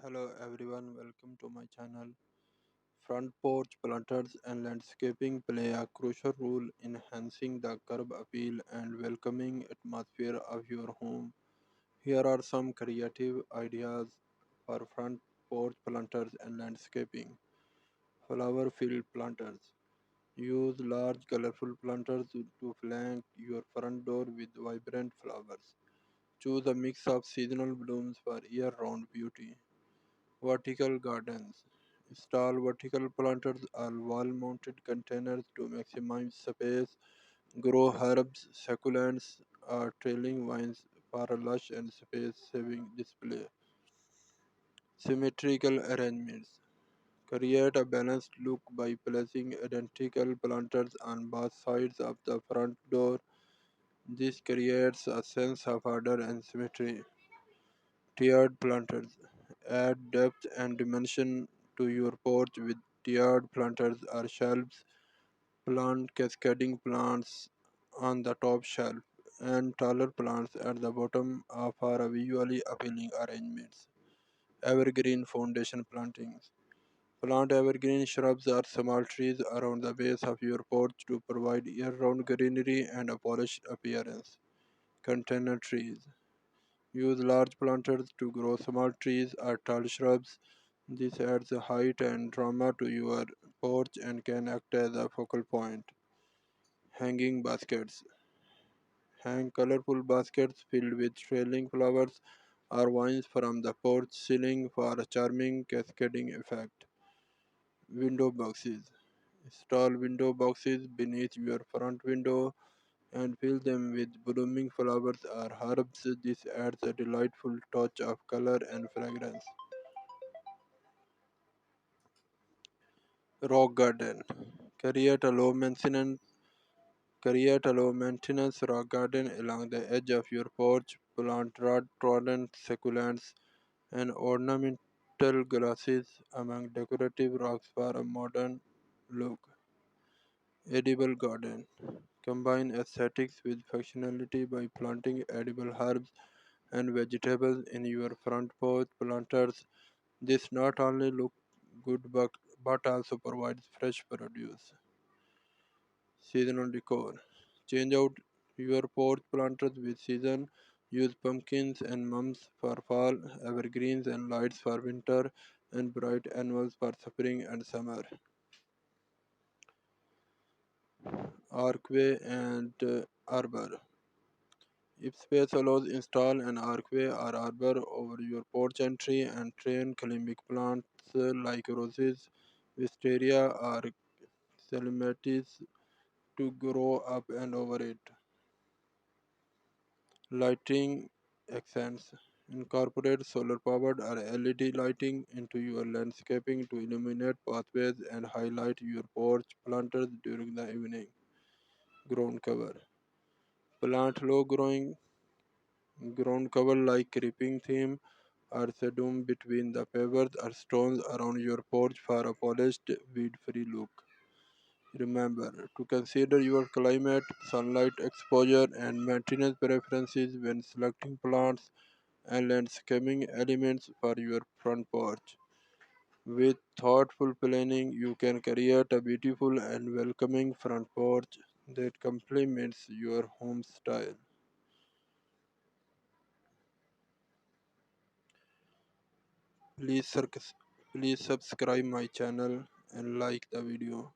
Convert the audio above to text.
Hello everyone, welcome to my channel. Front porch planters and landscaping play a crucial role in enhancing the curb appeal and welcoming atmosphere of your home. Here are some creative ideas for front porch planters and landscaping. Flower filled planters. Use large colorful planters to flank your front door with vibrant flowers. Choose a mix of seasonal blooms for year round beauty. Vertical gardens. Install vertical planters or wall mounted containers to maximize space. Grow herbs, succulents, or trailing vines for a lush and space saving display. Symmetrical arrangements. Create a balanced look by placing identical planters on both sides of the front door. This creates a sense of order and symmetry. Tiered planters. Add depth and dimension to your porch with tiered planters or shelves. Plant cascading plants on the top shelf and taller plants at the bottom are a visually appealing arrangements. Evergreen foundation plantings. Plant evergreen shrubs or small trees around the base of your porch to provide year-round greenery and a polished appearance. Container trees. Use large planters to grow small trees or tall shrubs. This adds height and drama to your porch and can act as a focal point. Hanging baskets. Hang colorful baskets filled with trailing flowers or vines from the porch ceiling for a charming cascading effect. Window boxes. Install window boxes beneath your front window and fill them with blooming flowers or herbs. This adds a delightful touch of color and fragrance. Rock garden. Create a low maintenance rock garden along the edge of your porch. Plant rodent succulents and ornamental grasses among decorative rocks for a modern look. Edible garden. Combine aesthetics with functionality by planting edible herbs and vegetables in your front porch planters. This not only look good but also provides fresh produce. Seasonal decor. Change out your porch planters with season. Use pumpkins and mums for fall, evergreens and lights for winter, and bright annuals for spring and summer. Archway and arbor. If space allows, install an archway or arbor over your porch entry and train climbing plants like roses, wisteria, or clematis to grow up and over it. Lighting accents. Incorporate solar powered or LED lighting into your landscaping to illuminate pathways and highlight your porch planters during the evening. Ground cover. Plant low growing ground cover like creeping thyme or sedum between the pavers or stones around your porch for a polished, weed-free look. Remember to consider your climate, sunlight exposure, and maintenance preferences when selecting plants and landscaping elements for your front porch. With thoughtful planning, you can create a beautiful and welcoming front porch that complements your home style. Please, please subscribe my channel and like the video.